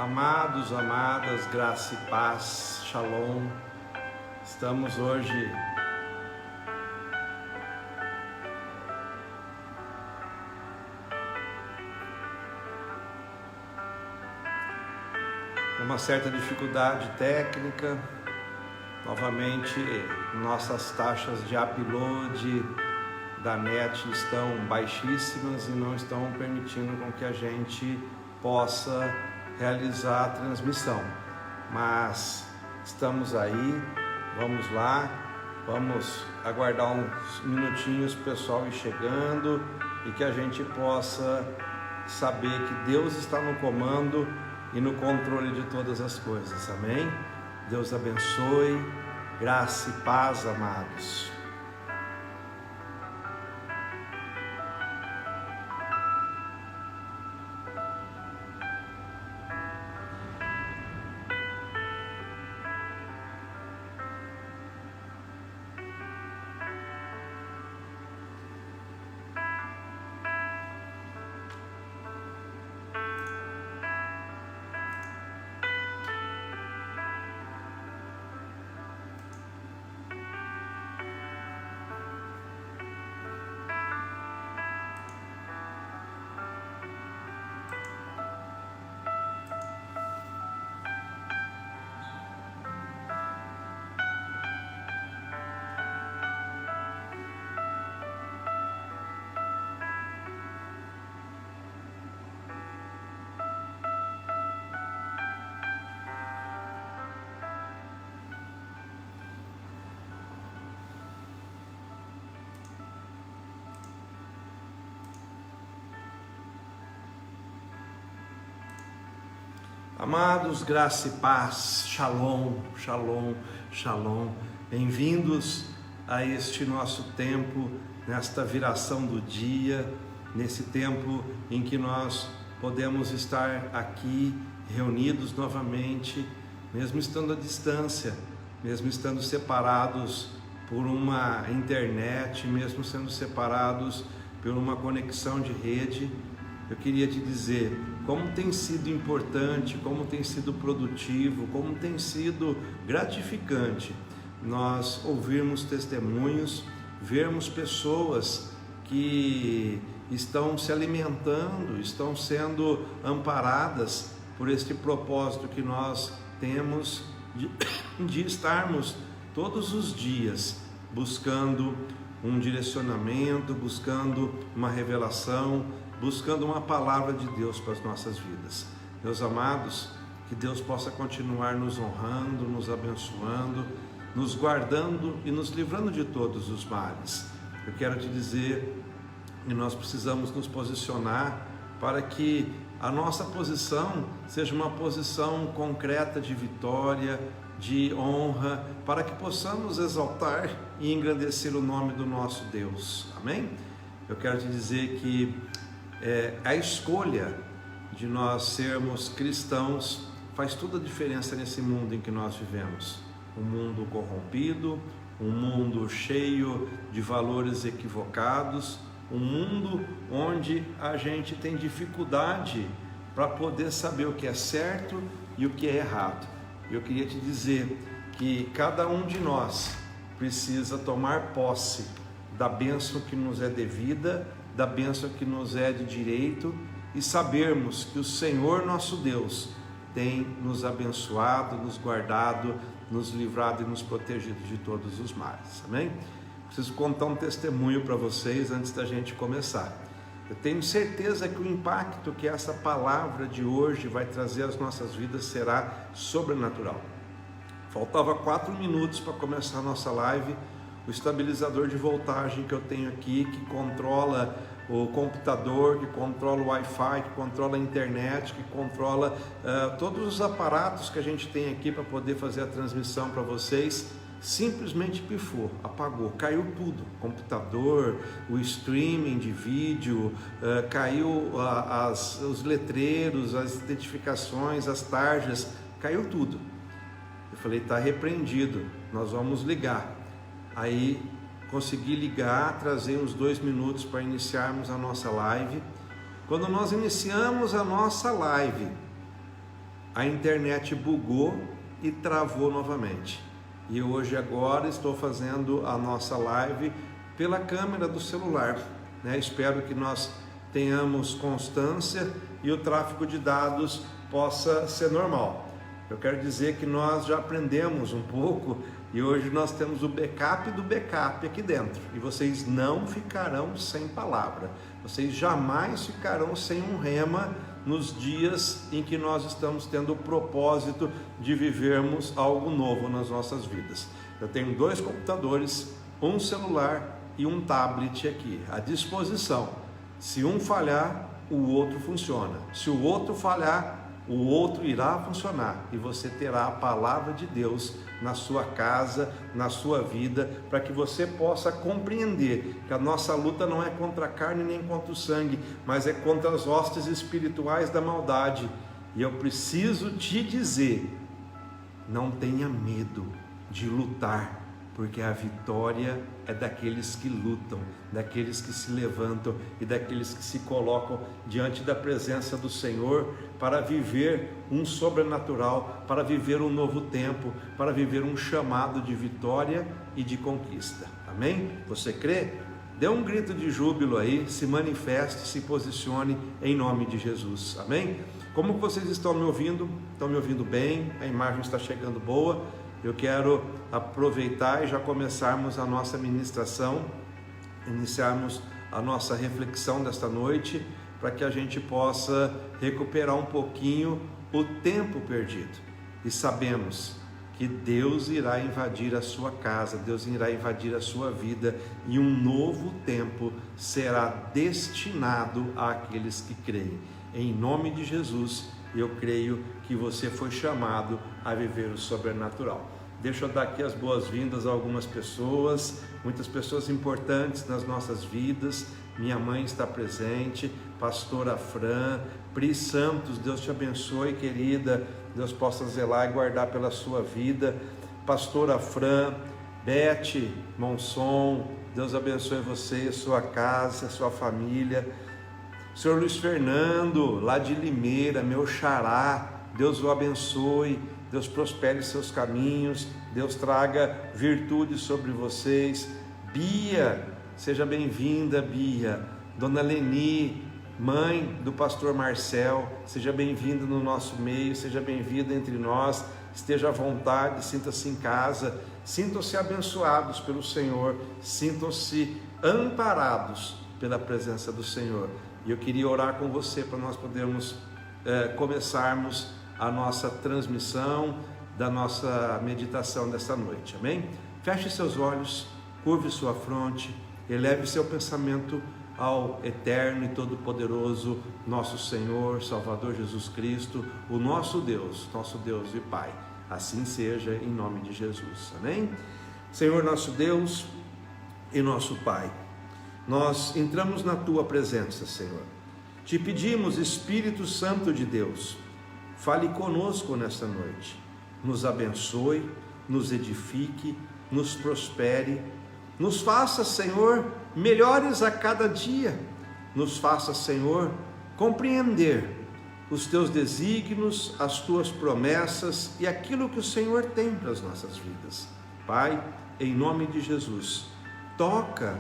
Amados, amadas, graça e paz, shalom. Estamos hoje com uma certa dificuldade técnica. Novamente, nossas taxas de upload da net estão baixíssimas e não estão permitindo com que a gente possa realizar a transmissão, mas estamos aí, vamos lá, vamos aguardar uns minutinhos para o pessoal ir chegando e que a gente possa saber que Deus está no comando e no controle de todas as coisas, amém? Deus abençoe, graça e paz, amados. Amados, graça e paz, shalom, shalom, shalom. Bem-vindos a este nosso tempo, nesta viração do dia, nesse tempo em que nós podemos estar aqui reunidos novamente, mesmo estando à distância, mesmo estando separados por uma internet, mesmo sendo separados por uma conexão de rede. Eu queria te dizer como tem sido importante, como tem sido produtivo, como tem sido gratificante nós ouvirmos testemunhos, vermos pessoas que estão se alimentando, estão sendo amparadas por este propósito que nós temos de estarmos todos os dias buscando um direcionamento, buscando uma revelação, buscando uma palavra de Deus para as nossas vidas. Meus amados, que Deus possa continuar nos honrando, nos abençoando, nos guardando e nos livrando de todos os males. Eu quero te dizer que nós precisamos nos posicionar para que a nossa posição seja uma posição concreta de vitória, de honra, para que possamos exaltar e engrandecer o nome do nosso Deus. Amém? Eu quero te dizer que a escolha de nós sermos cristãos faz toda a diferença nesse mundo em que nós vivemos. Um mundo corrompido, um mundo cheio de valores equivocados, um mundo onde a gente tem dificuldade para poder saber o que é certo e o que é errado. Eu queria te dizer que cada um de nós precisa tomar posse da bênção que nos é devida, da bênção que nos é de direito, e sabermos que o Senhor nosso Deus tem nos abençoado, nos guardado, nos livrado e nos protegido de todos os males, amém? Preciso contar um testemunho para vocês antes da gente começar. Eu tenho certeza que o impacto que essa palavra de hoje vai trazer às nossas vidas será sobrenatural. Faltava 4 minutos para começar a nossa live. O estabilizador de voltagem que eu tenho aqui, que controla o computador, que controla o Wi-Fi, que controla a internet, que controla todos os aparatos que a gente tem aqui para poder fazer a transmissão para vocês, simplesmente pifou, apagou, caiu tudo, computador, o streaming de vídeo, caiu os letreiros, as identificações, as tarjas, caiu tudo. Eu falei, está repreendido, nós vamos ligar. Aí consegui ligar, trazer uns 2 minutos para iniciarmos a nossa live. Quando nós iniciamos a nossa live, a internet bugou e travou novamente. E hoje agora estou fazendo a nossa live pela câmera do celular, né? Espero que nós tenhamos constância e o tráfego de dados possa ser normal. Eu quero dizer que nós já aprendemos um pouco e hoje nós temos o backup do backup aqui dentro. E vocês não ficarão sem palavra. Vocês jamais ficarão sem um rema nos dias em que nós estamos tendo o propósito de vivermos algo novo nas nossas vidas. Eu tenho 2 computadores, um celular e um tablet aqui à disposição. Se um falhar, o outro funciona. Se o outro falhar, o outro irá funcionar e você terá a palavra de Deus na sua casa, na sua vida, para que você possa compreender que a nossa luta não é contra a carne nem contra o sangue, mas é contra as hostes espirituais da maldade. E eu preciso te dizer, não tenha medo de lutar, porque a vitória é daqueles que lutam, daqueles que se levantam e daqueles que se colocam diante da presença do Senhor para viver um sobrenatural, para viver um novo tempo, para viver um chamado de vitória e de conquista. Amém? Você crê? Dê um grito de júbilo aí, se manifeste, se posicione em nome de Jesus. Amém? Como vocês estão me ouvindo? Estão me ouvindo bem? A imagem está chegando boa? Eu quero aproveitar e já começarmos a nossa ministração, iniciarmos a nossa reflexão desta noite, para que a gente possa recuperar um pouquinho o tempo perdido. E sabemos que Deus irá invadir a sua casa, Deus irá invadir a sua vida, e um novo tempo será destinado àqueles que creem. Em nome de Jesus, eu creio que você foi chamado a viver o sobrenatural. Deixa eu dar aqui as boas-vindas a algumas pessoas, muitas pessoas importantes nas nossas vidas. Minha mãe está presente, pastora Fran, Pri Santos, Deus te abençoe, querida, Deus possa zelar e guardar pela sua vida. Pastora Fran, Beth Monson, Deus abençoe você, sua casa, sua família. Senhor Luiz Fernando, lá de Limeira, meu xará, Deus o abençoe, Deus prospere seus caminhos, Deus traga virtude sobre vocês. Bia, seja bem-vinda, Bia. Dona Leni, mãe do pastor Marcel, seja bem-vinda no nosso meio, seja bem-vinda entre nós, esteja à vontade, sinta-se em casa, sintam-se abençoados pelo Senhor, sintam-se amparados pela presença do Senhor. E eu queria orar com você para nós podermos começarmos a nossa transmissão da nossa meditação desta noite, amém? Feche seus olhos, curve sua fronte, eleve seu pensamento ao eterno e todo-poderoso nosso Senhor, Salvador Jesus Cristo, o nosso Deus e Pai. Assim seja, em nome de Jesus, amém? Senhor nosso Deus e nosso Pai, nós entramos na Tua presença, Senhor. Te pedimos, Espírito Santo de Deus, fale conosco nesta noite, nos abençoe, nos edifique, nos prospere, nos faça, Senhor, melhores a cada dia, nos faça, Senhor, compreender os Teus desígnios, as Tuas promessas e aquilo que o Senhor tem para as nossas vidas. Pai, em nome de Jesus, toca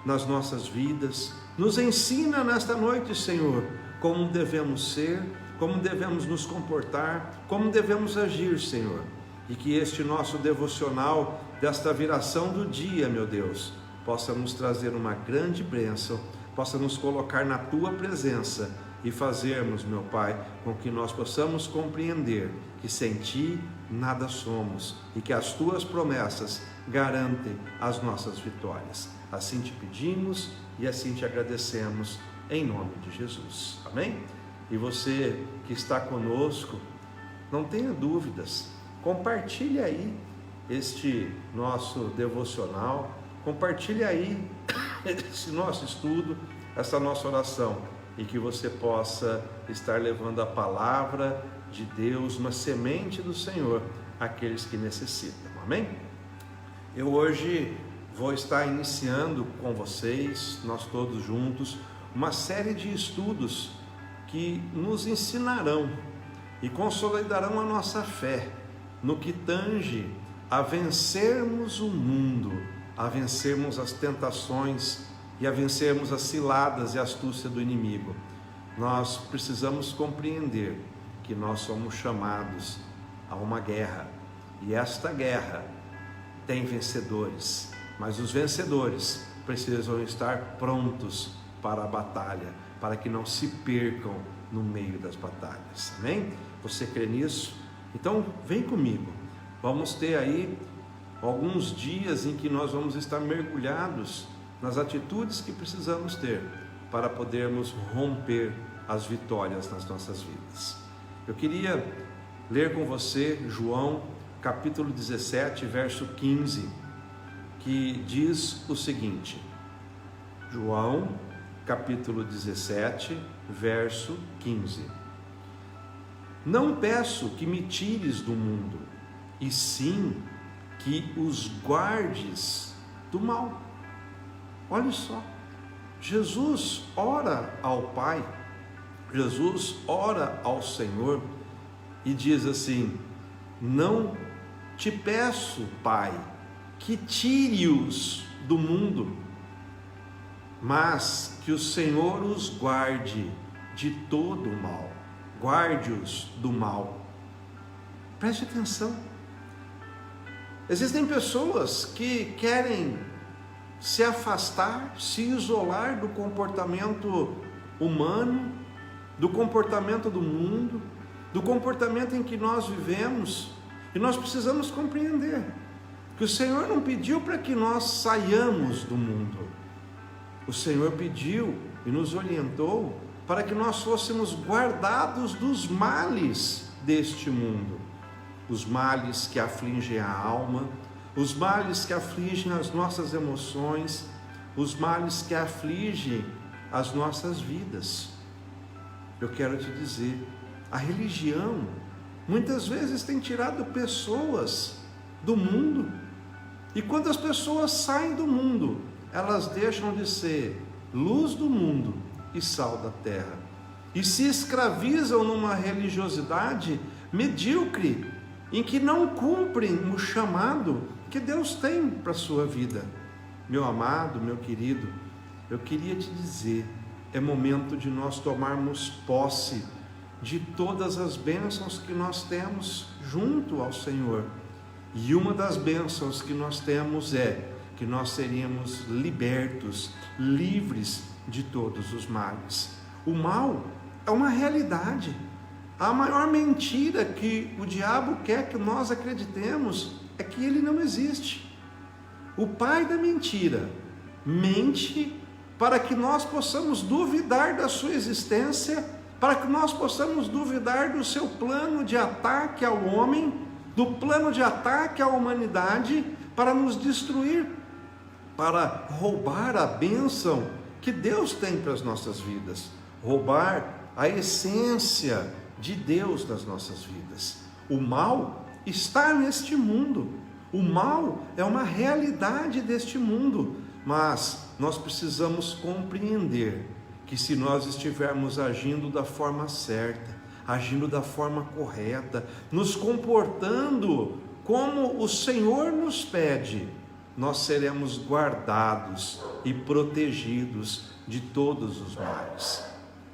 nas nossas vidas, nos ensina nesta noite, Senhor, como devemos ser, como devemos nos comportar, como devemos agir, Senhor. E que este nosso devocional, desta viração do dia, meu Deus, possa nos trazer uma grande bênção, possa nos colocar na Tua presença e fazermos, meu Pai, com que nós possamos compreender que sem Ti nada somos e que as Tuas promessas garantem as nossas vitórias. Assim te pedimos e assim te agradecemos, em nome de Jesus. Amém? E você que está conosco, não tenha dúvidas, compartilhe aí este nosso devocional, compartilhe aí esse nosso estudo, essa nossa oração, e que você possa estar levando a palavra de Deus, uma semente do Senhor, àqueles que necessitam. Amém? Eu hoje vou estar iniciando com vocês, nós todos juntos, uma série de estudos que nos ensinarão e consolidarão a nossa fé no que tange a vencermos o mundo, a vencermos as tentações e a vencermos as ciladas e a astúcia do inimigo. Nós precisamos compreender que nós somos chamados a uma guerra, e esta guerra tem vencedores, mas os vencedores precisam estar prontos para a batalha, para que não se percam no meio das batalhas. Amém? Você crê nisso? Então vem comigo, vamos ter aí alguns dias em que nós vamos estar mergulhados nas atitudes que precisamos ter para podermos romper as vitórias nas nossas vidas. Eu queria ler com você João capítulo 17, verso 15, que diz o seguinte: João capítulo 17, verso 15: Não peço que me tires do mundo, e sim que os guardes do mal. Olha só, Jesus ora ao Pai, Jesus ora ao Senhor e diz assim: não te peço, Pai, que tire-os do mundo, mas que o Senhor os guarde de todo o mal, guarde-os do mal. Preste atenção, existem pessoas que querem se afastar, se isolar do comportamento humano, do comportamento do mundo, do comportamento em que nós vivemos, e nós precisamos compreender que o Senhor não pediu para que nós saiamos do mundo. O Senhor pediu e nos orientou para que nós fôssemos guardados dos males deste mundo, os males que afligem a alma, os males que afligem as nossas emoções, os males que afligem as nossas vidas. Eu quero te dizer, a religião muitas vezes tem tirado pessoas do mundo, e quando as pessoas saem do mundo, elas deixam de ser luz do mundo e sal da terra, e se escravizam numa religiosidade medíocre, em que não cumprem o chamado que Deus tem para a sua vida. Meu amado, meu querido, eu queria te dizer, é momento de nós tomarmos posse de todas as bênçãos que nós temos junto ao Senhor. E uma das bênçãos que nós temos é que nós seríamos libertos, livres de todos os males. O mal é uma realidade. A maior mentira que o diabo quer que nós acreditemos é que ele não existe. O pai da mentira mente para que nós possamos duvidar da sua existência, para que nós possamos duvidar do seu plano de ataque ao homem, do plano de ataque à humanidade, para nos destruir, para roubar a bênção que Deus tem para as nossas vidas, roubar a essência de Deus das nossas vidas. O mal está neste mundo, o mal é uma realidade deste mundo, mas nós precisamos compreender que se nós estivermos agindo da forma certa, agindo da forma correta, nos comportando como o Senhor nos pede, nós seremos guardados e protegidos de todos os males.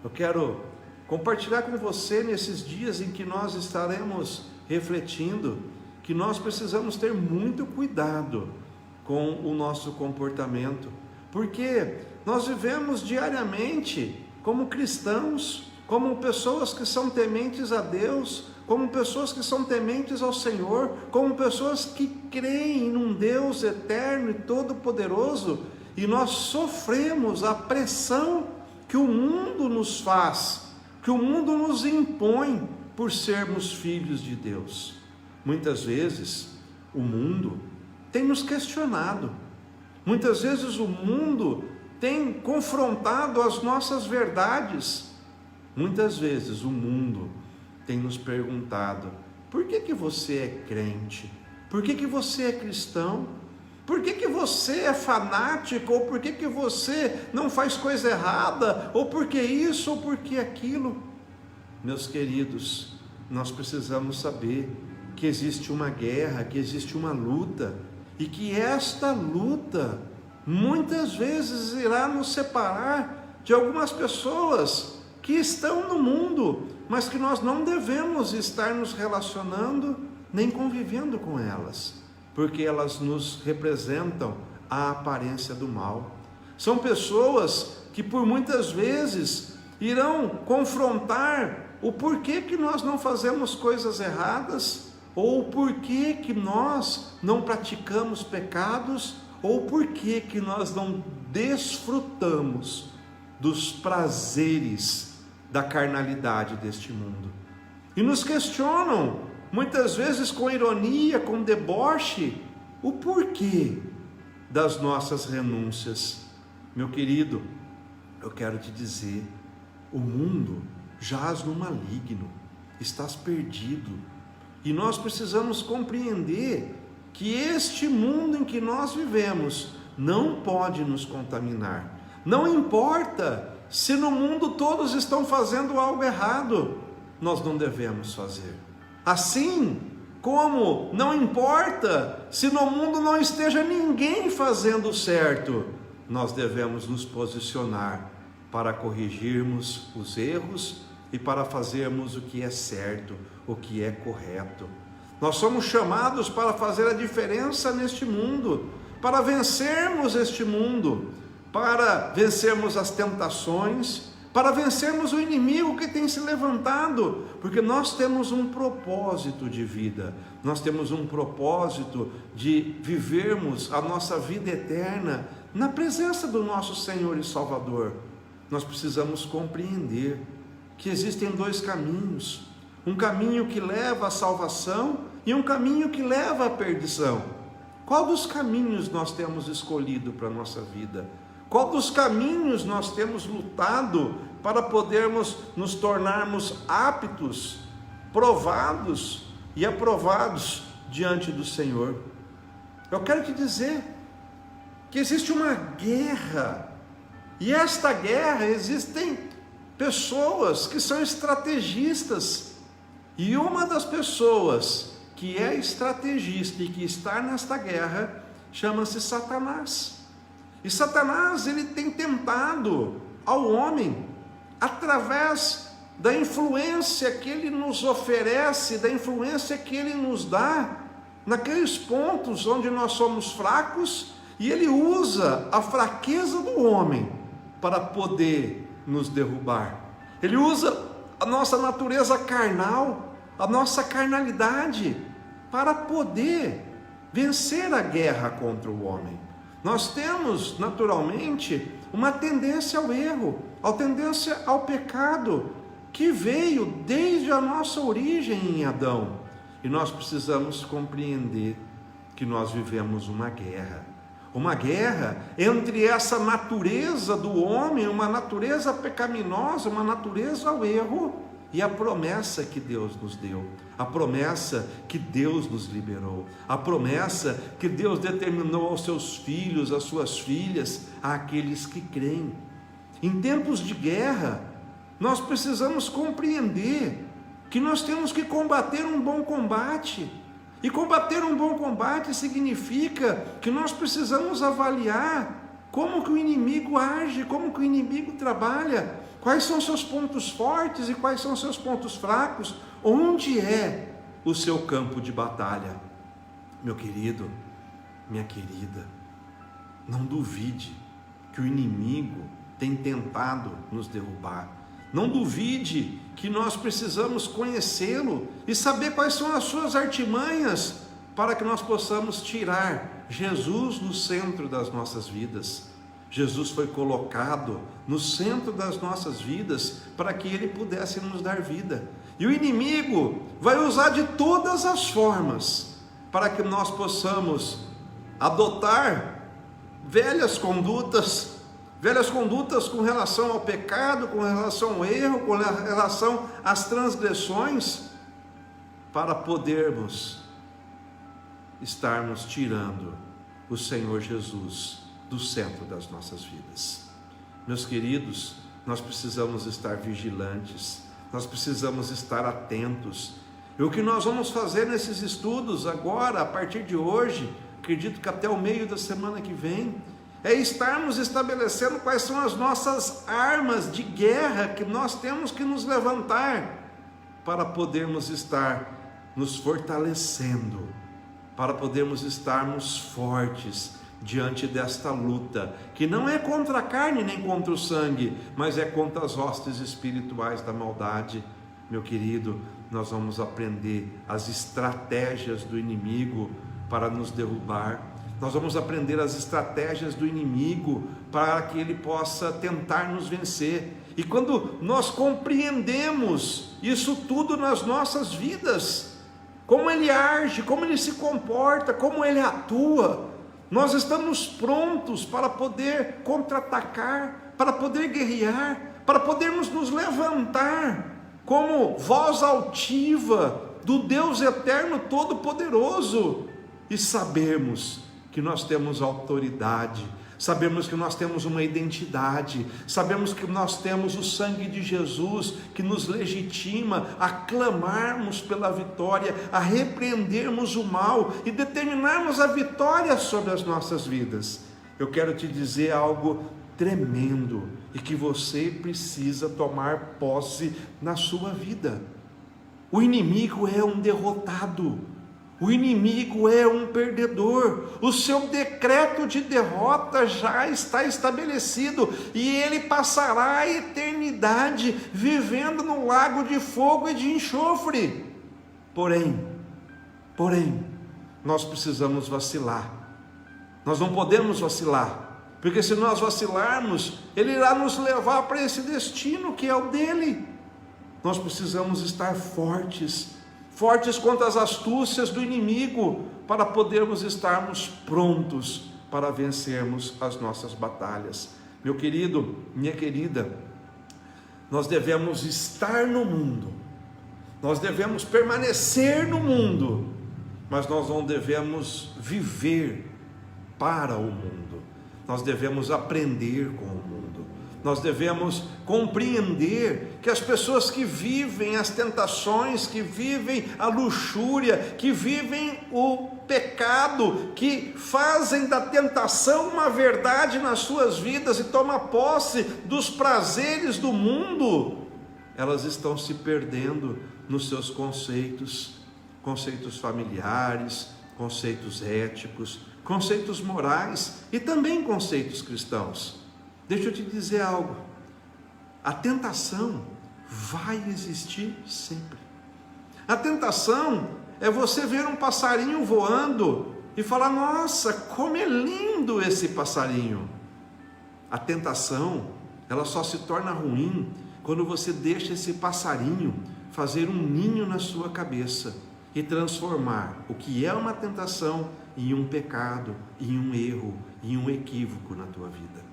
Eu quero compartilhar com você nesses dias em que nós estaremos refletindo que nós precisamos ter muito cuidado com o nosso comportamento, porque nós vivemos diariamente como cristãos, como pessoas que são tementes a Deus, como pessoas que são tementes ao Senhor, como pessoas que creem num Deus eterno e todo-poderoso, e nós sofremos a pressão que o mundo nos faz, que o mundo nos impõe por sermos filhos de Deus. Muitas vezes o mundo tem nos questionado, muitas vezes o mundo tem confrontado as nossas verdades, muitas vezes o mundo tem nos perguntado: por que você é crente? Por que você é cristão? Por que você é fanático? Ou por que você não faz coisa errada? Ou por que isso? Ou por que aquilo? Meus queridos, nós precisamos saber que existe uma guerra, que existe uma luta, e que esta luta muitas vezes irá nos separar de algumas pessoas que estão no mundo, mas que nós não devemos estar nos relacionando nem convivendo com elas, porque elas nos representam a aparência do mal. São pessoas que por muitas vezes irão confrontar o porquê que nós não fazemos coisas erradas, ou o porquê que nós não praticamos pecados, ou porquê que nós não desfrutamos dos prazeres da carnalidade deste mundo. E nos questionam, muitas vezes com ironia, com deboche, o porquê das nossas renúncias. Meu querido, eu quero te dizer, o mundo jaz no maligno, estás perdido, e nós precisamos compreender que este mundo em que nós vivemos não pode nos contaminar. Não importa se no mundo todos estão fazendo algo errado, nós não devemos fazer. Assim como não importa se no mundo não esteja ninguém fazendo certo, nós devemos nos posicionar para corrigirmos os erros e para fazermos o que é certo, o que é correto. Nós somos chamados para fazer a diferença neste mundo, para vencermos este mundo, para vencermos as tentações, para vencermos o inimigo que tem se levantado, porque nós temos um propósito de vida, nós temos um propósito de vivermos a nossa vida eterna na presença do nosso Senhor e Salvador. Nós precisamos compreender que existem dois caminhos, um caminho que leva à salvação e um caminho que leva à perdição. Qual dos caminhos nós temos escolhido para a nossa vida? Qual dos caminhos nós temos lutado para podermos nos tornarmos aptos, provados e aprovados diante do Senhor? Eu quero te dizer que existe uma guerra, e esta guerra existem pessoas que são estrategistas, e uma das pessoas que é estrategista e que está nesta guerra chama-se Satanás. E Satanás, ele tem tentado ao homem, através da influência que ele nos oferece, da influência que ele nos dá, naqueles pontos onde nós somos fracos, e ele usa a fraqueza do homem para poder nos derrubar. Ele usa a nossa natureza carnal, a nossa carnalidade, para poder vencer a guerra contra o homem. Nós temos, naturalmente, uma tendência ao erro, a tendência ao pecado, que veio desde a nossa origem em Adão. E nós precisamos compreender que nós vivemos uma guerra entre essa natureza do homem, uma natureza pecaminosa, uma natureza ao erro, e a promessa que Deus nos deu, a promessa que Deus nos liberou, a promessa que Deus determinou aos seus filhos, às suas filhas, àqueles que creem. Em tempos de guerra, nós precisamos compreender que nós temos que combater um bom combate. E combater um bom combate significa que nós precisamos avaliar como que o inimigo age, como que o inimigo trabalha, quais são seus pontos fortes e quais são seus pontos fracos, onde é o seu campo de batalha. Meu querido, minha querida, não duvide que o inimigo tem tentado nos derrubar. Não duvide que nós precisamos conhecê-lo e saber quais são as suas artimanhas para que nós possamos tirar Jesus do centro das nossas vidas. Jesus foi colocado no centro das nossas vidas para que Ele pudesse nos dar vida. E o inimigo vai usar de todas as formas para que nós possamos adotar velhas condutas com relação ao pecado, com relação ao erro, com relação às transgressões, para podermos estarmos tirando o Senhor Jesus do centro das nossas vidas. Meus queridos, nós precisamos estar vigilantes, nós precisamos estar atentos. E o que nós vamos fazer nesses estudos agora, a partir de hoje, acredito que até o meio da semana que vem, é estarmos estabelecendo quais são as nossas armas de guerra que nós temos que nos levantar para podermos estar nos fortalecendo, para podermos estarmos fortes diante desta luta, que não é contra a carne nem contra o sangue, mas é contra as hostes espirituais da maldade. Meu querido, nós vamos aprender as estratégias do inimigo para nos derrubar. Nós vamos aprender as estratégias do inimigo para que ele possa tentar nos vencer. E quando nós compreendemos isso tudo nas nossas vidas, como ele age, como ele se comporta, como ele atua, nós estamos prontos para poder contra-atacar, para poder guerrear, para podermos nos levantar como voz altiva do Deus eterno todo-poderoso e sabermos que nós temos autoridade, sabemos que nós temos uma identidade, sabemos que nós temos o sangue de Jesus que nos legitima a clamarmos pela vitória, a repreendermos o mal e determinarmos a vitória sobre as nossas vidas. Eu quero te dizer algo tremendo e que você precisa tomar posse na sua vida. O inimigo é um derrotado. O inimigo é um perdedor, o seu decreto de derrota já está estabelecido e ele passará a eternidade vivendo no lago de fogo e de enxofre. Porém, nós precisamos vacilar, nós não podemos vacilar, porque se nós vacilarmos, ele irá nos levar para esse destino que é o dele. Nós precisamos estar fortes contra as astúcias do inimigo, para podermos estarmos prontos para vencermos as nossas batalhas. Meu querido, minha querida, nós devemos estar no mundo, nós devemos permanecer no mundo, mas nós não devemos viver para o mundo, nós devemos aprender com o mundo. Nós devemos compreender que as pessoas que vivem as tentações, que vivem a luxúria, que vivem o pecado, que fazem da tentação uma verdade nas suas vidas e tomam posse dos prazeres do mundo, elas estão se perdendo nos seus conceitos familiares, conceitos éticos, conceitos morais e também conceitos cristãos. Deixa eu te dizer algo, a tentação vai existir sempre. A tentação é você ver um passarinho voando e falar: nossa, como é lindo esse passarinho. A tentação, ela só se torna ruim quando você deixa esse passarinho fazer um ninho na sua cabeça e transformar o que é uma tentação em um pecado, em um erro, em um equívoco na tua vida.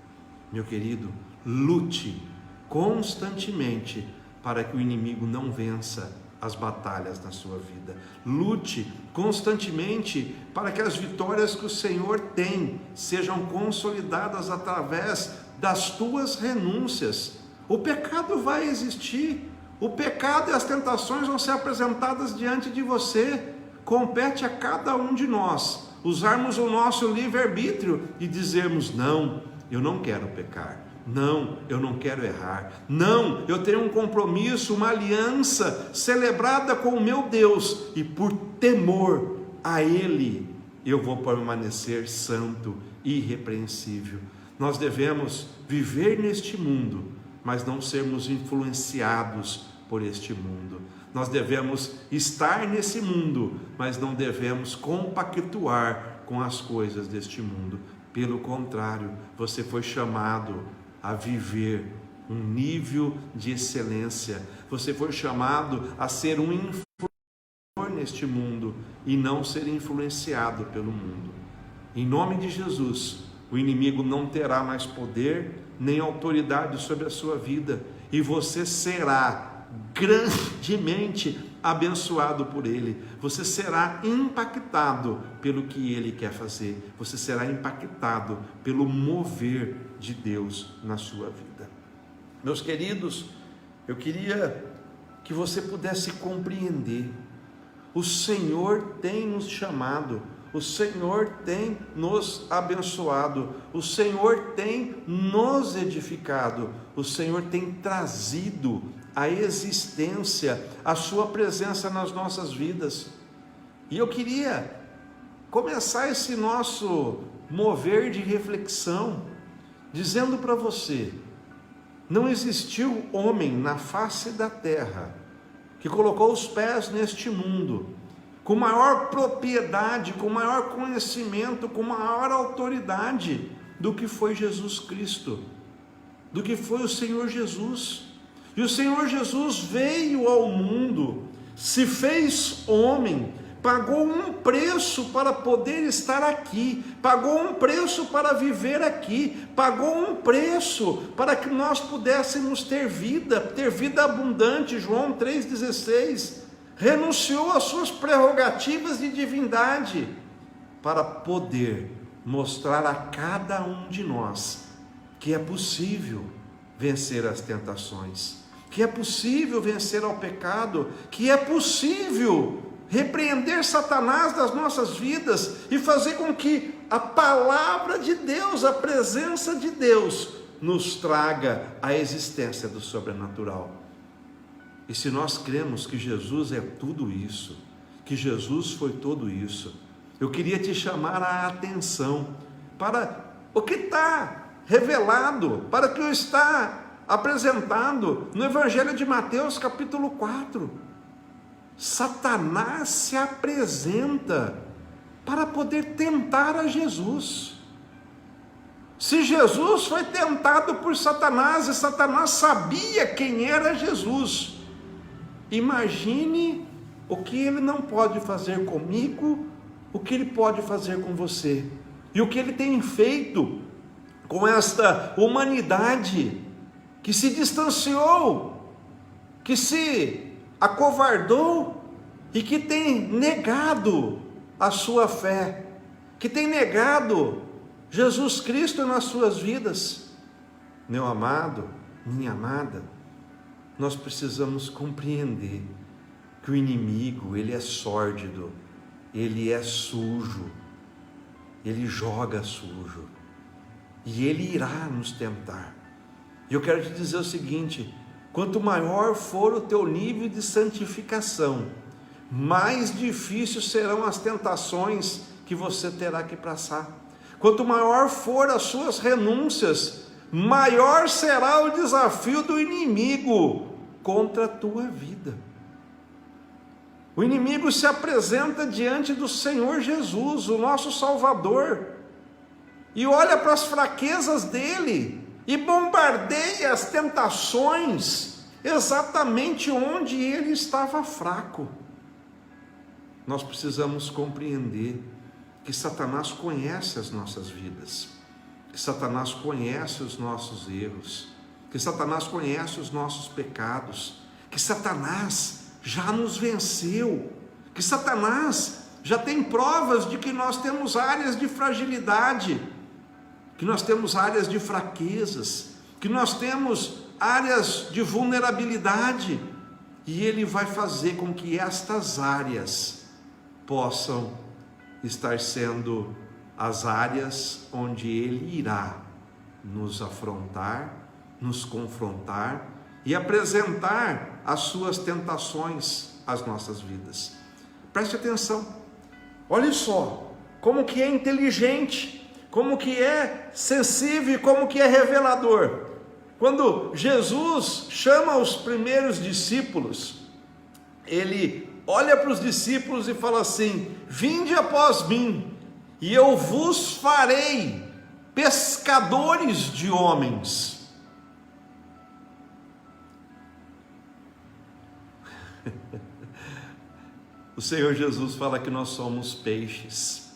Meu querido, lute constantemente para que o inimigo não vença as batalhas na sua vida. Lute constantemente para que as vitórias que o Senhor tem sejam consolidadas através das tuas renúncias. O pecado vai existir, o pecado e as tentações vão ser apresentadas diante de você. Compete a cada um de nós usarmos o nosso livre-arbítrio e dizermos: não, eu não quero pecar, não, eu não quero errar, não, eu tenho um compromisso, uma aliança celebrada com o meu Deus, e por temor a Ele, eu vou permanecer santo e irrepreensível. Nós devemos viver neste mundo, mas não sermos influenciados por este mundo. Nós devemos estar nesse mundo, mas não devemos compactuar com as coisas deste mundo. Pelo contrário, você foi chamado a viver um nível de excelência. Você foi chamado a ser um influenciador neste mundo e não ser influenciado pelo mundo. Em nome de Jesus, o inimigo não terá mais poder nem autoridade sobre a sua vida e você será grandemente abençoado por Ele. Você será impactado pelo que Ele quer fazer. Você será impactado pelo mover de Deus na sua vida. Meus queridos, eu queria que você pudesse compreender. O Senhor tem nos chamado, o Senhor tem nos abençoado, o Senhor tem nos edificado, o Senhor tem trazido à existência a sua presença nas nossas vidas. E eu queria começar esse nosso mover de reflexão dizendo para você: não existiu homem na face da terra que colocou os pés neste mundo com maior propriedade, com maior conhecimento, com maior autoridade do que foi Jesus Cristo, do que foi o Senhor Jesus. E o Senhor Jesus veio ao mundo, se fez homem, pagou um preço para poder estar aqui, pagou um preço para viver aqui, pagou um preço para que nós pudéssemos ter vida abundante. João 3,16, renunciou às suas prerrogativas de divindade para poder mostrar a cada um de nós que é possível vencer as tentações, que é possível vencer ao pecado, que é possível repreender Satanás das nossas vidas e fazer com que a palavra de Deus, a presença de Deus, nos traga a existência do sobrenatural. E se nós cremos que Jesus é tudo isso, que Jesus foi tudo isso, eu queria te chamar a atenção para o que está revelado, para o que está apresentado no Evangelho de Mateus, capítulo 4. Satanás se apresenta para poder tentar a Jesus. Se Jesus foi tentado por Satanás e Satanás sabia quem era Jesus, imagine o que ele não pode fazer comigo, o que ele pode fazer com você, e o que ele tem feito com esta humanidade que se distanciou, que se acovardou e que tem negado a sua fé, que tem negado Jesus Cristo nas suas vidas. Meu amado, minha amada, nós precisamos compreender que o inimigo, ele é sórdido, ele é sujo, ele joga sujo, e ele irá nos tentar. E eu quero te dizer o seguinte: quanto maior for o teu nível de santificação, mais difíceis serão as tentações que você terá que passar. Quanto maior for as suas renúncias, maior será o desafio do inimigo contra a tua vida. O inimigo se apresenta diante do Senhor Jesus, o nosso Salvador, e olha para as fraquezas dele e bombardeia as tentações exatamente onde ele estava fraco. Nós precisamos compreender que Satanás conhece as nossas vidas, que Satanás conhece os nossos erros, que Satanás conhece os nossos pecados, que Satanás já nos venceu, que Satanás já tem provas de que nós temos áreas de fragilidade, que nós temos áreas de fraquezas, que nós temos áreas de vulnerabilidade, e ele vai fazer com que estas áreas possam estar sendo as áreas onde ele irá nos afrontar, nos confrontar e apresentar as suas tentações às nossas vidas. Preste atenção, olhe só como que é inteligente, como que é sensível e como que é revelador. Quando Jesus chama os primeiros discípulos, ele olha para os discípulos e fala assim: vinde após mim, e eu vos farei pescadores de homens. O Senhor Jesus fala que nós somos peixes.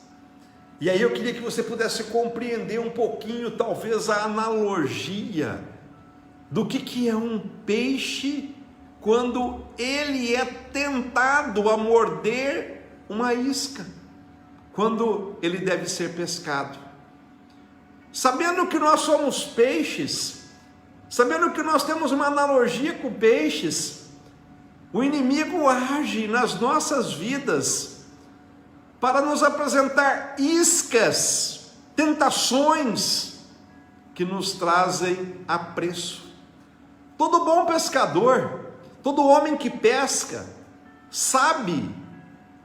E aí eu queria que você pudesse compreender um pouquinho, talvez, a analogia do que é um peixe quando ele é tentado a morder uma isca, quando ele deve ser pescado. Sabendo que nós somos peixes, sabendo que nós temos uma analogia com peixes, O inimigo age nas nossas vidas para nos apresentar iscas, tentações que nos trazem apreço. Todo bom pescador, todo homem que pesca, sabe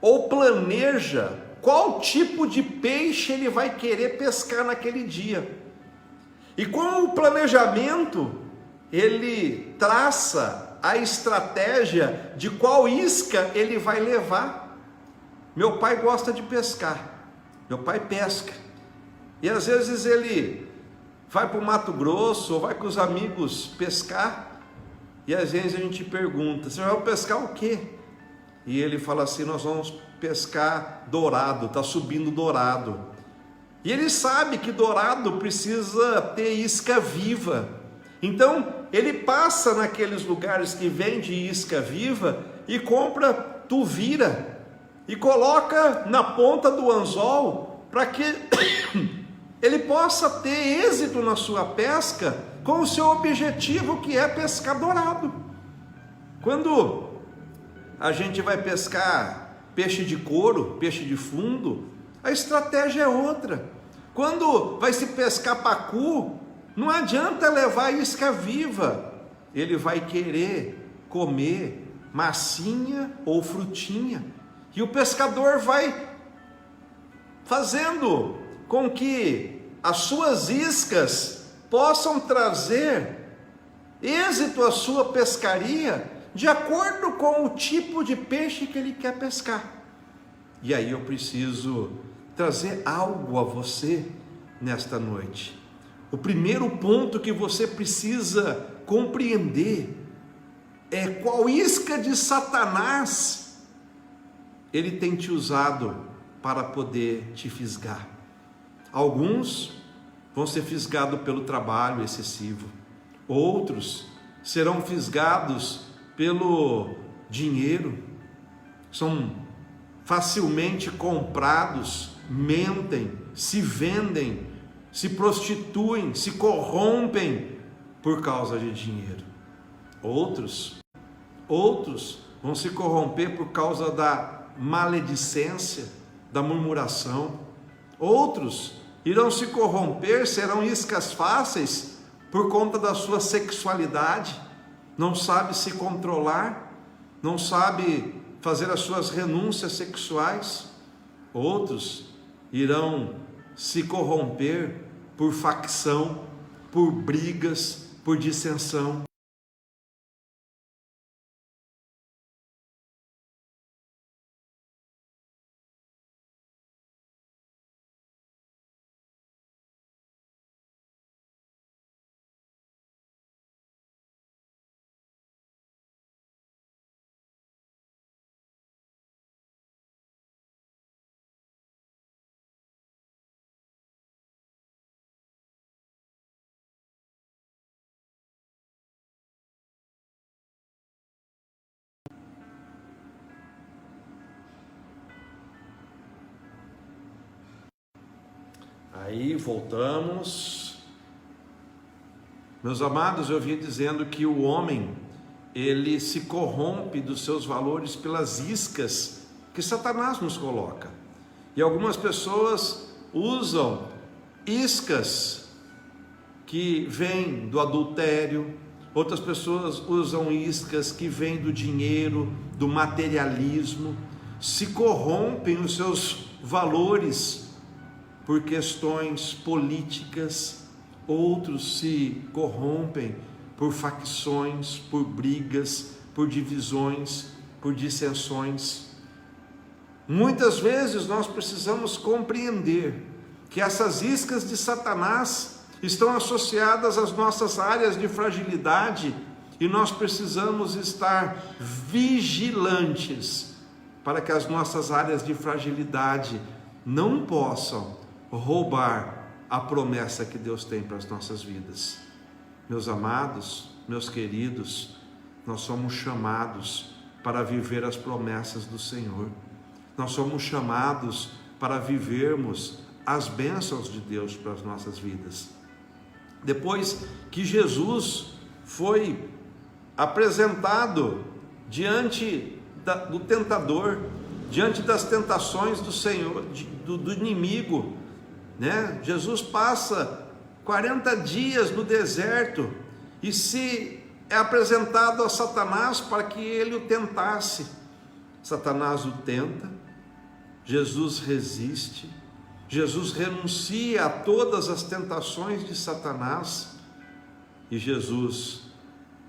ou planeja qual tipo de peixe ele vai querer pescar naquele dia. E com o planejamento, ele traça a estratégia de qual isca ele vai levar. Meu pai gosta de pescar, meu pai pesca, e às vezes ele vai para o Mato Grosso ou vai com os amigos pescar, e às vezes a gente pergunta: você vai pescar o quê? E ele fala assim: nós vamos pescar dourado, está subindo dourado. E ele sabe que dourado precisa ter isca viva. Então ele passa naqueles lugares que vende isca viva e compra tuvira e coloca na ponta do anzol para que ele possa ter êxito na sua pesca com o seu objetivo, que é pescar dourado. Quando a gente vai pescar peixe de couro, peixe de fundo, a estratégia é outra. Quando vai se pescar pacu, não adianta levar isca viva, ele vai querer comer massinha ou frutinha, e o pescador vai fazendo com que as suas iscas possam trazer êxito à sua pescaria, de acordo com o tipo de peixe que ele quer pescar. E aí eu preciso trazer algo a você nesta noite. O primeiro ponto que você precisa compreender é qual isca de Satanás ele tem te usado para poder te fisgar. Alguns vão ser fisgados pelo trabalho excessivo, outros serão fisgados pelo dinheiro, são facilmente comprados, mentem, se vendem, se prostituem, se corrompem por causa de dinheiro. Outros vão se corromper por causa da maledicência, da murmuração. Outros irão se corromper, serão iscas fáceis por conta da sua sexualidade, não sabe se controlar, não sabe fazer as suas renúncias sexuais. Outros irão se corromper por facção, por brigas, por dissensão. Aí voltamos. Meus amados, eu vim dizendo que o homem, ele se corrompe dos seus valores pelas iscas que Satanás nos coloca. E algumas pessoas usam iscas que vêm do adultério, outras pessoas usam iscas que vêm do dinheiro, do materialismo, se corrompem os seus valores por questões políticas, outros se corrompem por facções, por brigas, por divisões, por dissensões. Muitas vezes nós precisamos compreender que essas iscas de Satanás estão associadas às nossas áreas de fragilidade, e nós precisamos estar vigilantes para que as nossas áreas de fragilidade não possam roubar a promessa que Deus tem para as nossas vidas. Meus amados, meus queridos, nós somos chamados para viver as promessas do Senhor. Nós somos chamados para vivermos as bênçãos de Deus para as nossas vidas. Depois que Jesus foi apresentado diante do tentador, diante das tentações do Senhor, do inimigo, né? Jesus passa 40 dias no deserto e se é apresentado a Satanás para que ele o tentasse. Satanás o tenta, Jesus resiste, Jesus renuncia a todas as tentações de Satanás e Jesus,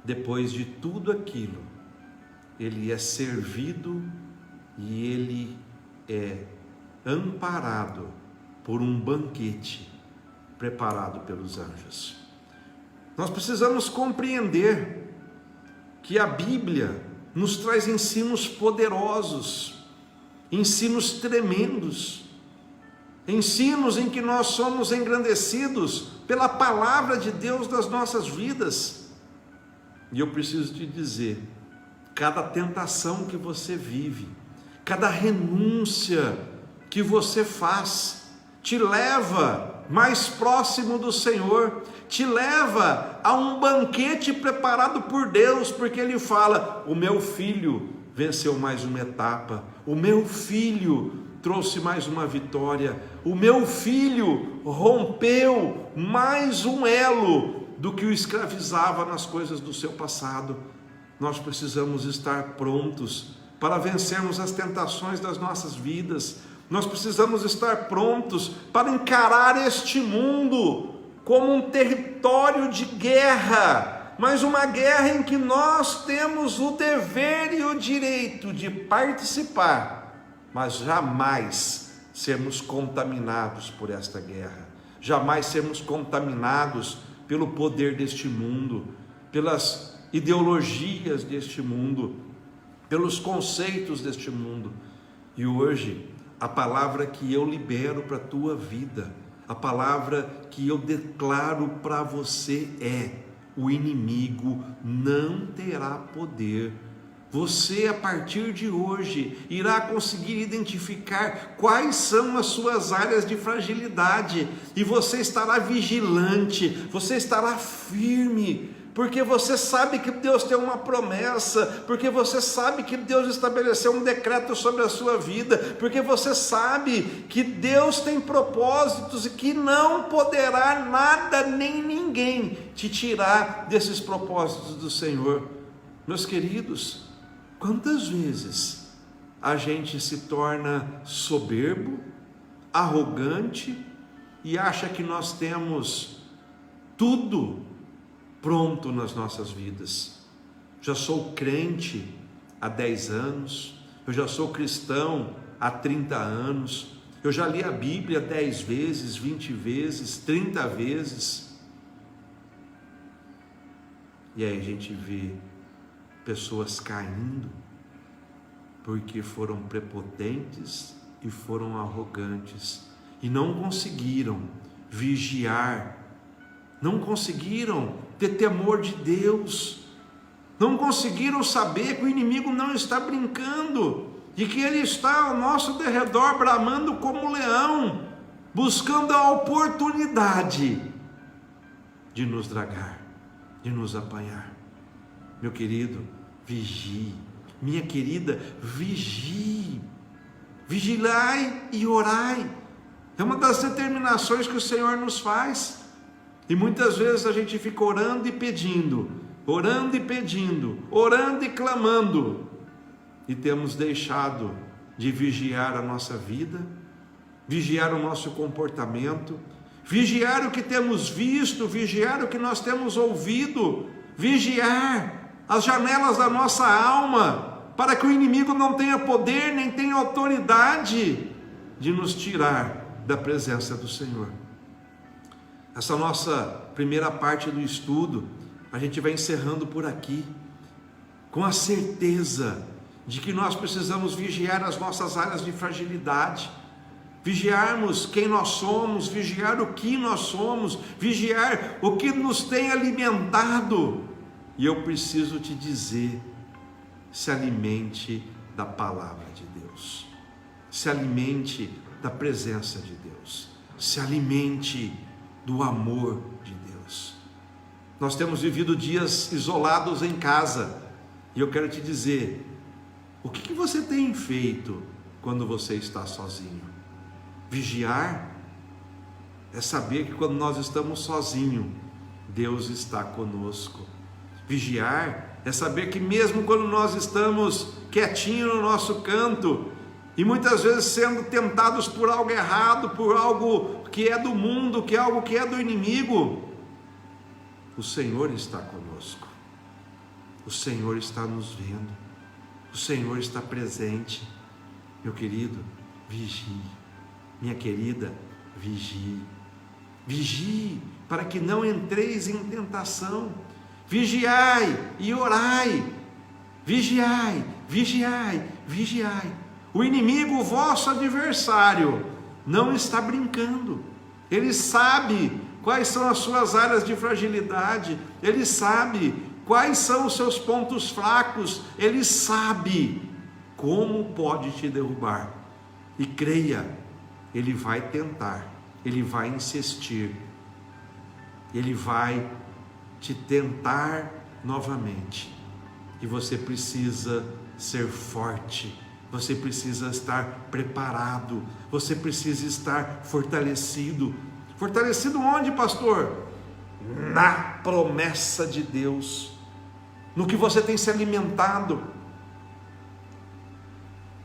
depois de tudo aquilo, ele é servido e ele é amparado por um banquete preparado pelos anjos. Nós precisamos compreender que a Bíblia nos traz ensinos poderosos, ensinos tremendos, ensinos em que nós somos engrandecidos pela palavra de Deus nas nossas vidas. E eu preciso te dizer, cada tentação que você vive, cada renúncia que você faz, te leva mais próximo do Senhor, te leva a um banquete preparado por Deus, porque Ele fala: o meu filho venceu mais uma etapa, o meu filho trouxe mais uma vitória, o meu filho rompeu mais um elo do que o escravizava nas coisas do seu passado. Nós precisamos estar prontos para vencermos as tentações das nossas vidas. Nós precisamos estar prontos para encarar este mundo como um território de guerra, mas uma guerra em que nós temos o dever e o direito de participar, mas jamais sermos contaminados por esta guerra, jamais sermos contaminados pelo poder deste mundo, pelas ideologias deste mundo, pelos conceitos deste mundo. E hoje, a palavra que eu libero para a tua vida, a palavra que eu declaro para você é: o inimigo não terá poder. Você, a partir de hoje, irá conseguir identificar quais são as suas áreas de fragilidade, e você estará vigilante, você estará firme, porque você sabe que Deus tem uma promessa, porque você sabe que Deus estabeleceu um decreto sobre a sua vida, porque você sabe que Deus tem propósitos e que não poderá nada nem ninguém te tirar desses propósitos do Senhor. Meus queridos, quantas vezes a gente se torna soberbo, arrogante e acha que nós temos tudo pronto nas nossas vidas? Já sou crente há 10 anos, eu já sou cristão há 30 anos, eu já li a Bíblia 10 vezes, 20 vezes, 30 vezes. E aí a gente vê pessoas caindo porque foram prepotentes e foram arrogantes e não conseguiram vigiar, não conseguiram ter temor de Deus, não conseguiram saber que o inimigo não está brincando e que ele está ao nosso derredor bramando como leão, buscando a oportunidade de nos dragar, de nos apanhar. Meu querido, vigie. Minha querida, vigie. Vigilai e orai. É uma das determinações que o Senhor nos faz. E muitas vezes a gente fica orando e pedindo, orando e pedindo, orando e clamando, e temos deixado de vigiar a nossa vida, vigiar o nosso comportamento, vigiar o que temos visto, vigiar o que nós temos ouvido, vigiar as janelas da nossa alma, para que o inimigo não tenha poder, nem tenha autoridade de nos tirar da presença do Senhor. Essa nossa primeira parte do estudo, a gente vai encerrando por aqui, com a certeza de que nós precisamos vigiar as nossas áreas de fragilidade, vigiarmos quem nós somos, vigiar o que nós somos, vigiar o que nos tem alimentado. E eu preciso te dizer: se alimente da palavra de Deus, se alimente da presença de Deus, se alimente do amor de Deus. Nós temos vivido dias isolados em casa, E eu quero te dizer, o que você tem feito quando você está sozinho? Vigiar é saber que quando nós estamos sozinhos, Deus está conosco. Vigiar é saber que mesmo quando nós estamos quietinhos no nosso canto, e muitas vezes sendo tentados por algo errado, por algo que é do mundo, que é algo que é do inimigo, o Senhor está conosco. O Senhor está nos vendo. O Senhor está presente. Meu querido, vigie. Minha querida, vigie. Vigie para que não entreis em tentação. Vigiai e orai. Vigiai, vigiai, vigiai. O inimigo, o vosso adversário, não está brincando. Ele sabe quais são as suas áreas de fragilidade. Ele sabe quais são os seus pontos fracos. Ele sabe como pode te derrubar. E creia, ele vai tentar, ele vai insistir, ele vai te tentar novamente. E você precisa ser forte, você precisa estar preparado, você precisa estar fortalecido. Fortalecido onde, pastor? Na promessa de Deus, no que você tem se alimentado.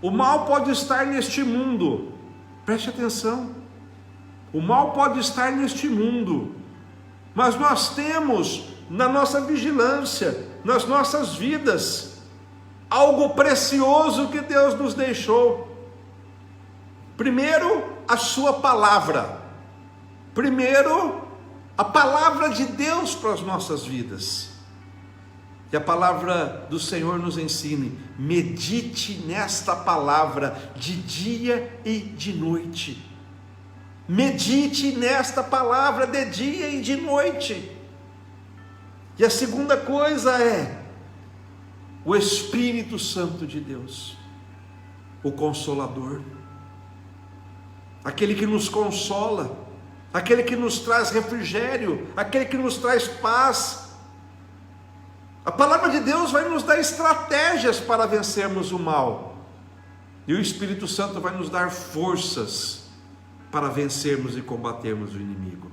O mal pode estar neste mundo, preste atenção, o mal pode estar neste mundo, mas nós temos na nossa vigilância, nas nossas vidas, algo precioso que Deus nos deixou. Primeiro, a sua palavra. Primeiro, a palavra de Deus para as nossas vidas. E a palavra do Senhor nos ensine: medite nesta palavra de dia e de noite. Medite nesta palavra de dia e de noite. E a segunda coisa é o Espírito Santo de Deus, o Consolador, aquele que nos consola, aquele que nos traz refrigério, aquele que nos traz paz. A palavra de Deus vai nos dar estratégias para vencermos o mal, e o Espírito Santo vai nos dar forças para vencermos e combatermos o inimigo.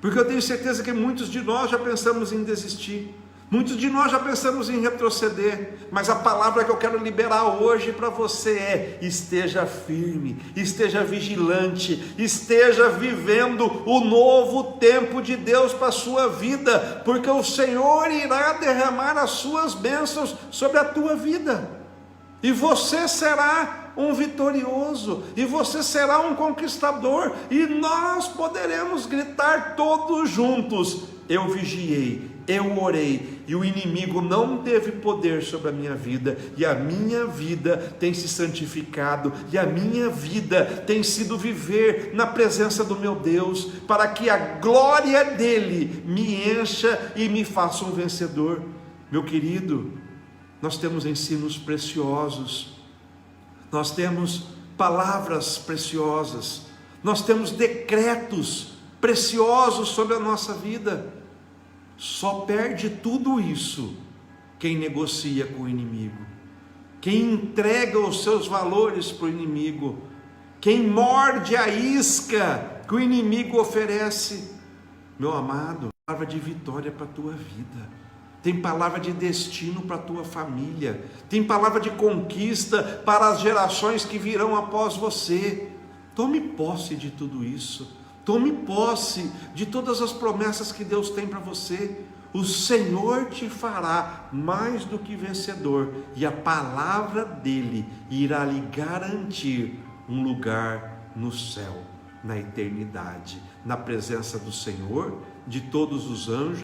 Porque eu tenho certeza que muitos de nós já pensamos em desistir, muitos de nós já pensamos em retroceder, mas a palavra que eu quero liberar hoje para você é: esteja firme, esteja vigilante, esteja vivendo o novo tempo de Deus para a sua vida, porque o Senhor irá derramar as suas bênçãos sobre a tua vida, e você será um vitorioso, e você será um conquistador, e nós poderemos gritar todos juntos: eu vigiei, eu orei, e o inimigo não teve poder sobre a minha vida, e a minha vida tem se santificado, e a minha vida tem sido viver na presença do meu Deus, para que a glória dele me encha e me faça um vencedor. Meu querido, nós temos ensinos preciosos, nós temos palavras preciosas, nós temos decretos preciosos sobre a nossa vida. Só perde tudo isso quem negocia com o inimigo, quem entrega os seus valores para o inimigo, quem morde a isca que o inimigo oferece. Meu amado, palavra de vitória para a tua vida, tem palavra de destino para a tua família, tem palavra de conquista para as gerações que virão após você. Tome posse de tudo isso, tome posse de todas as promessas que Deus tem para você. O Senhor te fará mais do que vencedor, e a palavra dele irá lhe garantir um lugar no céu, na eternidade, na presença do Senhor, de todos os anjos,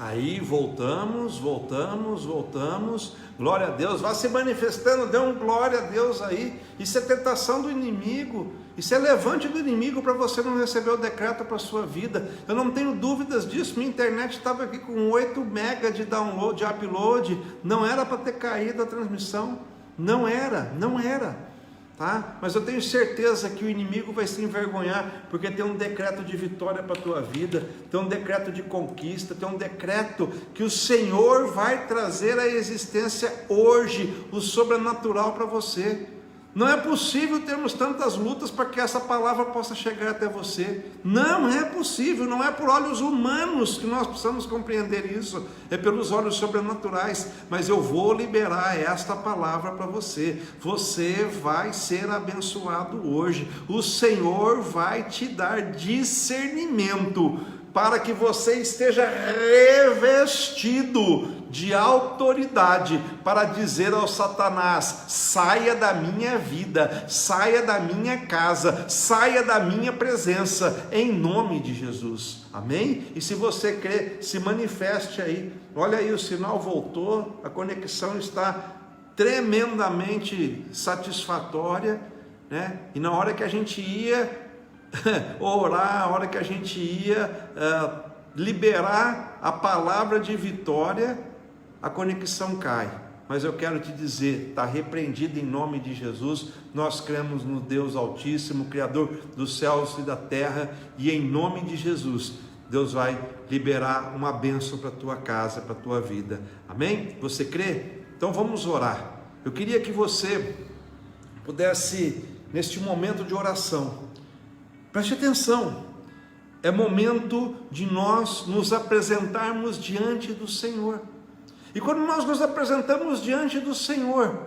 Aí voltamos, glória a Deus, vá se manifestando, dê um glória a Deus aí. Isso é tentação do inimigo, isso é levante do inimigo para você não receber o decreto para a sua vida. Eu não tenho dúvidas disso, minha internet estava aqui com 8 mega de download, de upload, não era para ter caído a transmissão, não era. Tá? Mas eu tenho certeza que o inimigo vai se envergonhar, porque tem um decreto de vitória para a tua vida, tem um decreto de conquista, tem um decreto que o Senhor vai trazer à existência hoje, o sobrenatural para você. Não é possível termos tantas lutas para que essa palavra possa chegar até você. Não é possível, não é por olhos humanos que nós precisamos compreender isso, é pelos olhos sobrenaturais. Mas eu vou liberar esta palavra para você. Você vai ser abençoado hoje. O Senhor vai te dar discernimento para que você esteja revestido de autoridade para dizer ao Satanás: saia da minha vida, saia da minha casa, saia da minha presença, em nome de Jesus, amém? E se você crê, se manifeste aí. Olha aí, o sinal voltou, a conexão está tremendamente satisfatória, né? E na hora que a gente ia orar, a hora que a gente ia liberar a palavra de vitória, a conexão cai. Mas eu quero te dizer, está repreendido em nome de Jesus. Nós cremos no Deus Altíssimo, Criador dos céus e da terra, e em nome de Jesus Deus vai liberar uma bênção para a tua casa, para a tua vida, amém? Você crê? Então vamos orar. Eu queria que você pudesse, neste momento de oração, preste atenção, é momento de nós nos apresentarmos diante do Senhor. E quando nós nos apresentamos diante do Senhor,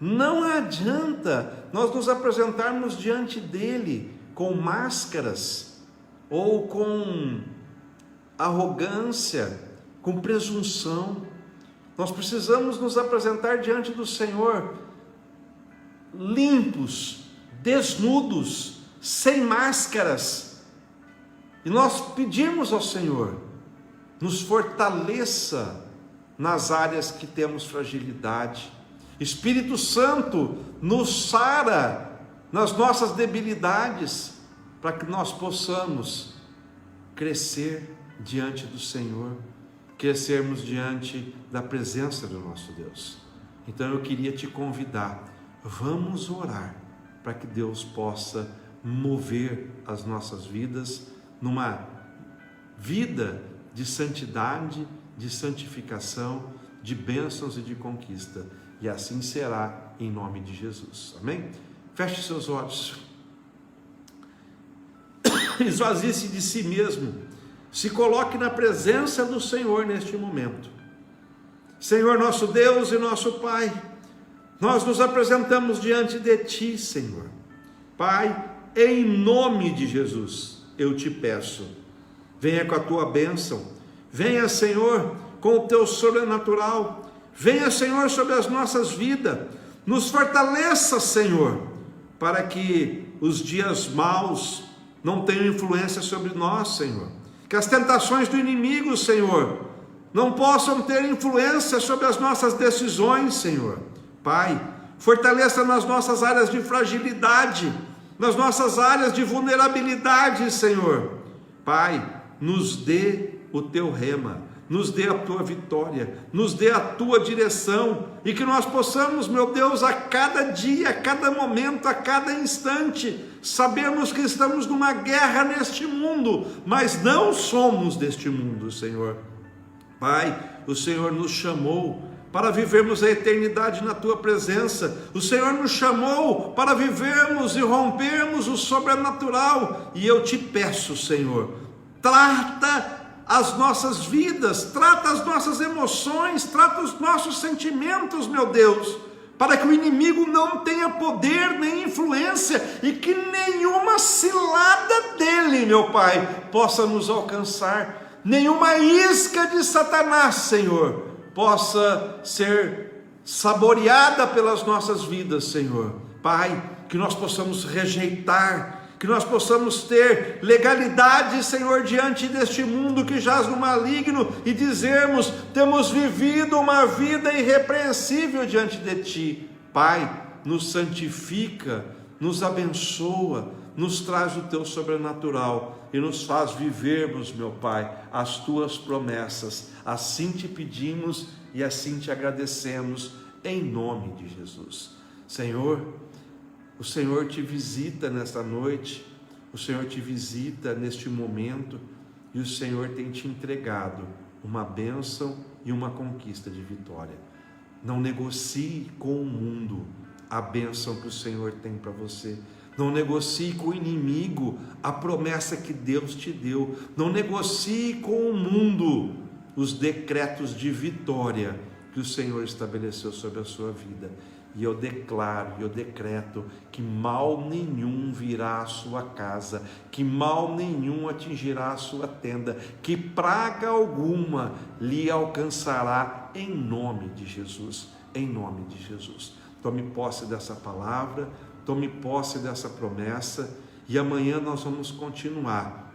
não adianta nós nos apresentarmos diante dele com máscaras, ou com arrogância, com presunção. Nós precisamos nos apresentar diante do Senhor limpos, desnudos, sem máscaras, e nós pedimos ao Senhor, nos fortaleça nas áreas que temos fragilidade. Espírito Santo, nos sara nas nossas debilidades, para que nós possamos crescer diante do Senhor, crescermos diante da presença do nosso Deus. Então eu queria te convidar, vamos orar, para que Deus possa mover as nossas vidas numa vida de santidade, de santificação, de bênçãos e de conquista, e assim será em nome de Jesus, amém? Feche seus olhos, esvazie-se de si mesmo, se coloque na presença do Senhor neste momento. Senhor nosso Deus e nosso Pai, nós nos apresentamos diante de Ti, Senhor. Pai, em nome de Jesus, eu te peço, venha com a tua bênção, venha, Senhor, com o teu sobrenatural, venha, Senhor, sobre as nossas vidas, nos fortaleça, Senhor, para que os dias maus não tenham influência sobre nós, Senhor, que as tentações do inimigo, Senhor, não possam ter influência sobre as nossas decisões, Senhor. Pai, fortaleça nas nossas áreas de fragilidade, nas nossas áreas de vulnerabilidade, Senhor. Pai, nos dê o teu rema, nos dê a tua vitória, nos dê a tua direção, e que nós possamos, meu Deus, a cada dia, a cada momento, a cada instante, sabemos que estamos numa guerra neste mundo, mas não somos deste mundo, Senhor. Pai, o Senhor nos chamou para vivermos a eternidade na tua presença. O Senhor nos chamou para vivermos e rompermos o sobrenatural, e eu te peço, Senhor, trata as nossas vidas, trata as nossas emoções, trata os nossos sentimentos, meu Deus, para que o inimigo não tenha poder nem influência, e que nenhuma cilada dele, meu Pai, possa nos alcançar, nenhuma isca de Satanás, Senhor, possa ser saboreada pelas nossas vidas, Senhor. Pai, que nós possamos rejeitar, que nós possamos ter legalidade, Senhor, diante deste mundo que jaz no maligno e dizermos: temos vivido uma vida irrepreensível diante de Ti. Pai, nos santifica, nos abençoa, nos traz o Teu sobrenatural e nos faz vivermos, meu Pai, as Tuas promessas. Assim Te pedimos e assim Te agradecemos, em nome de Jesus. Senhor, o Senhor te visita nesta noite, o Senhor te visita neste momento e o Senhor tem te entregado uma bênção e uma conquista de vitória. Não negocie com o mundo a bênção que o Senhor tem para você. Não negocie com o inimigo a promessa que Deus te deu. Não negocie com o mundo os decretos de vitória que o Senhor estabeleceu sobre a sua vida. E eu declaro, eu decreto que mal nenhum virá à sua casa, que mal nenhum atingirá a sua tenda, que praga alguma lhe alcançará, em nome de Jesus, em nome de Jesus. Tome posse dessa palavra, tome posse dessa promessa, e amanhã nós vamos continuar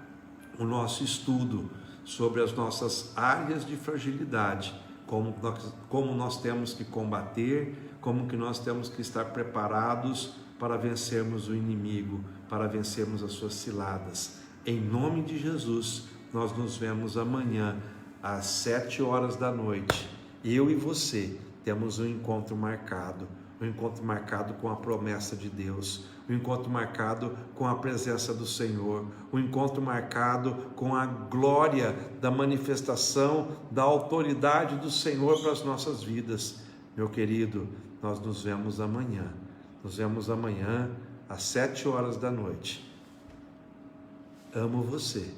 o nosso estudo sobre as nossas áreas de fragilidade, como nós temos que combater, como que nós temos que estar preparados para vencermos o inimigo, para vencermos as suas ciladas. Em nome de Jesus, nós nos vemos amanhã às 7 horas da noite. Eu e você temos um encontro marcado com a promessa de Deus, um encontro marcado com a presença do Senhor, um encontro marcado com a glória da manifestação da autoridade do Senhor para as nossas vidas. Meu querido, nós nos vemos amanhã. Nos vemos amanhã às 7 horas da noite. Amo você,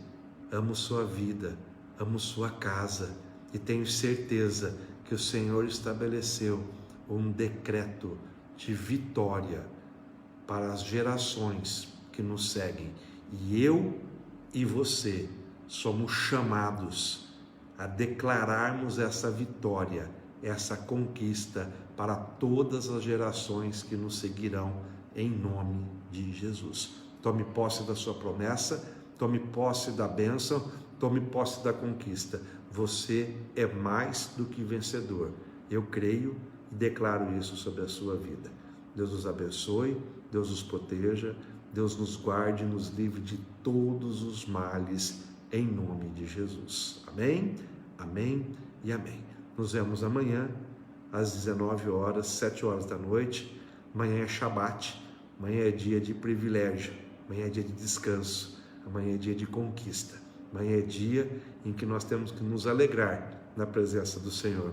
amo sua vida, amo sua casa e tenho certeza que o Senhor estabeleceu um decreto de vitória para as gerações que nos seguem. E eu e você somos chamados a declararmos essa vitória, essa conquista para todas as gerações que nos seguirão, em nome de Jesus. Tome posse da sua promessa, tome posse da bênção, tome posse da conquista. Você é mais do que vencedor. Eu creio e declaro isso sobre a sua vida. Deus nos abençoe, Deus nos proteja, Deus nos guarde e nos livre de todos os males, em nome de Jesus. Amém, amém e amém. Nos vemos amanhã às 19 horas, 7 horas da noite. Amanhã é Shabat, amanhã é dia de privilégio, amanhã é dia de descanso, amanhã é dia de conquista, amanhã é dia em que nós temos que nos alegrar na presença do Senhor.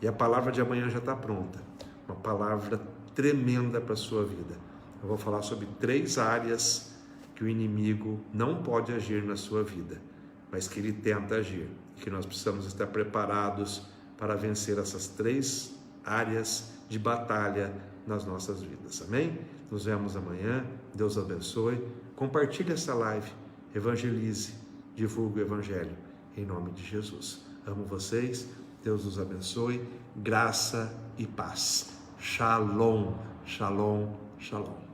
E a palavra de amanhã já está pronta, uma palavra tremenda para a sua vida. Eu vou falar sobre 3 áreas que o inimigo não pode agir na sua vida, mas que ele tenta agir, e que nós precisamos estar preparados para vencer essas 3 áreas de batalha nas nossas vidas, amém? Nos vemos amanhã, Deus abençoe, compartilhe essa live, evangelize, divulgue o evangelho, em nome de Jesus. Amo vocês, Deus os abençoe, graça e paz. Shalom, shalom, shalom.